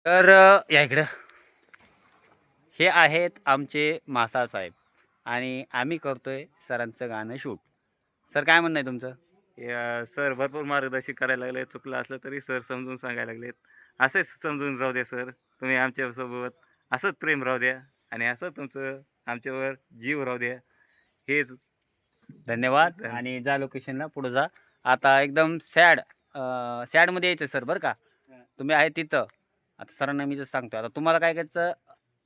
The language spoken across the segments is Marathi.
तर या इकडं हे आहेत आमचे मासाळ साहेब आणि आम्ही करतोय सरांचं गाणं शूट. सर काय म्हणणं आहे तुमचं? सर भरपूर मार्गदर्शन करायला लागले. चुकलं असलं तरी सर समजून सांगायला लागलेत. असेच समजून राहू द्या सर. तुम्ही आमच्यासोबत असंच प्रेम राहू द्या आणि असं तुमचं आमच्यावर जीव राहू द्या. हेच धन्यवाद आणि जा लोकेशनला पुढे जा. आता एकदम सॅडमध्ये यायचं सर बरं का. तुम्ही आहे तिथं. आता सरांना मी जसं सांगतो आता तुम्हाला काय करायचं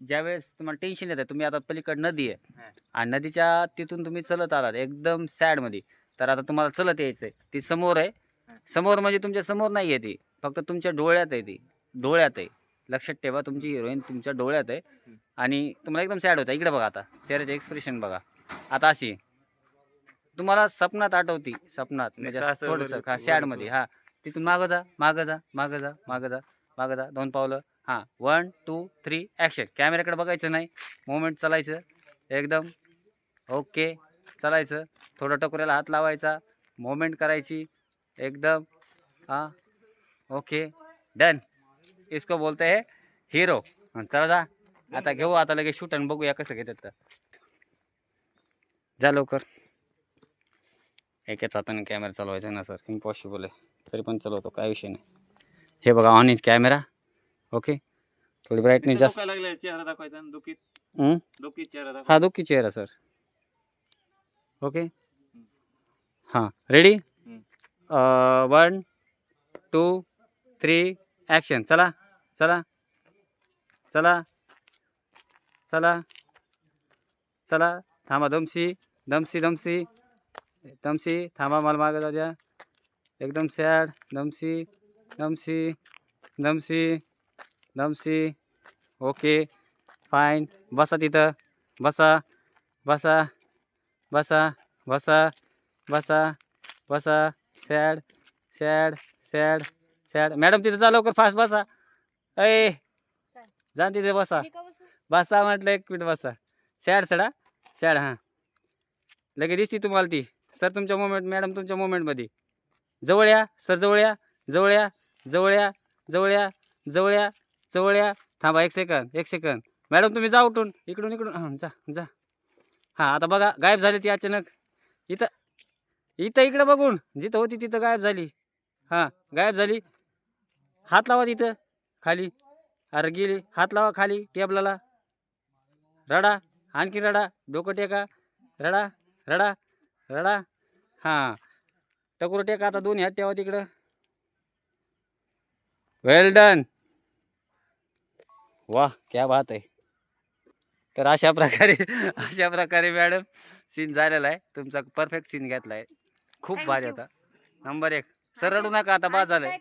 ज्यावेळेस तुम्हाला टेन्शन येतं तुम्ही आता पलीकडे नदी आहे आणि नदीच्या तिथून तुम्ही चलत आलात एकदम सॅडमध्ये तर आता तुम्हाला चलत यायचं आहे ती समोर आहे समोर म्हणजे तुमच्या समोर नाही आहे ती फक्त तुमच्या डोळ्यात आहे ती डोळ्यात आहे लक्षात ठेवा तुमची हिरोईन तुमच्या डोळ्यात आहे आणि तुम्हाला एकदम सॅड होतं इकडे बघा आता चेहऱ्याचे एक्सप्रेशन बघा आता अशी तुम्हाला स्वप्नात आठवती स्वप्नात म्हणजे असं थोडंसं हा सॅडमध्ये हा तिथून मागं जा मागं जा मागं जा मागं जा मागं जा 2 पावलं हां 1 2 3 ॲक्शन कॅमेऱ्याकडे बघायचं नाही मोमेंट चालायचं एकदम ओके चालायचं थोडं टकोऱ्याला हात लावायचा मोमेंट करायची एकदम हां ओके डन इसको बोलते है हिरो चला जा आता घेऊ आता लगेच शूट आणि बघूया कसं घेतात तर जा लवकर एकाच हाताने कॅमेरा चालवायचा ना सर इम्पॉसिबल आहे तरी पण चालवतो काय विषय नाही हे बघा ऑन इज कॅमेरा ओके थोडी ब्राईटनेस जास्त लागले चेहरा दाखवायचा दुखीत चेहरा दाखवा. हा दुःखी चेहरा सर ओके हां रेडी 1 2 3 ॲक्शन चला चला चला चला चला थांबा दमशी दमशी दमशी दमशी थांबा मला मागं जाऊ द्या एकदम सॅड दमशी दमशी दमशी दमशी ओके फाईन बसा तिथं बसा बसा बसा बसा बसा बसा sad sad sad sad madam तिथं जा लवकर फास्ट बसा अय जा तिथे बसा बसा म्हटलं 1 मिनिट बसा सॅड सडा सॅड हां लगेच दिसती तुम्हाला ती सर तुमच्या मोमेंट मॅडम तुमच्या मोमेंटमध्ये जवळ या सर जवळ या जवळ या जवळ या जवळ या जवळ या जवळ या थांबा 1 सेकंद मॅडम तुम्ही जा उठून इकडून इकडून हां जा जा हां आता बघा गायब झाली ती अचानक इथं इथं इकडं बघून जिथं होती तिथं गायब झाली हां गायब झाली हात लावा तिथं खाली अरे गेली हात लावा खाली टेबलाला रडा आणखी रडा डोकं टेका रडा रडा रडा हां टकोर टेका आता दोन्ही हात ठेवा तिकडं वेल डन वाह क्या बात आहे तर अशा प्रकारे मॅडम सीन झालेला आहे तुमचा परफेक्ट सीन घेतला आहे खूप भारी होता नंबर 1 सर रडू नका आता बाद झालंय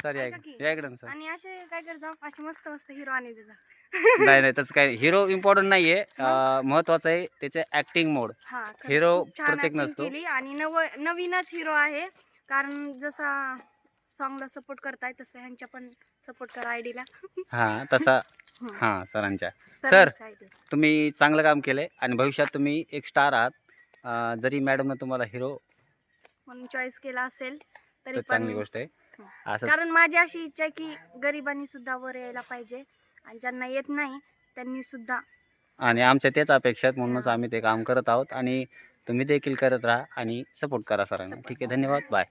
सर या इकडं सर आणि असे काय करता असे मस्त मस्त हिरो आणि देता नाही नाही तसं काय हिरो इम्पॉर्टंट नाहीये महत्वाचं आहे त्याचे ऍक्टिंग मोड हा हिरो छान प्रत्येक acting नसतो केली आणि नवीनच हिरो आहे कारण जसा सॉन्गला सपोर्ट करताय तसं ह्यांच्या पण सपोर्ट करा आयडीला हा तसा हा सरांच्या सर तुम्ही चांगलं काम केलंय आणि भविष्यात तुम्ही एक स्टार आहात जरी मॅडमनं तुम्हाला हिरो म्हणून चॉईस केला असेल तरी तर पण चांगली गोष्ट आहे असं कारण माझी अशी इच्छा आहे की गरिबांनी सुद्धा वर यायला पाहिजे आणि ज्यांना येत नाही त्यांनी सुद्धा आणि आमच्या तेच अपेक्षा आहेत म्हणूनच आम्ही ते काम करत आहोत आणि तुम्ही देखील करत राहा आणि सपोर्ट करा सरांना ठीक आहे धन्यवाद बाय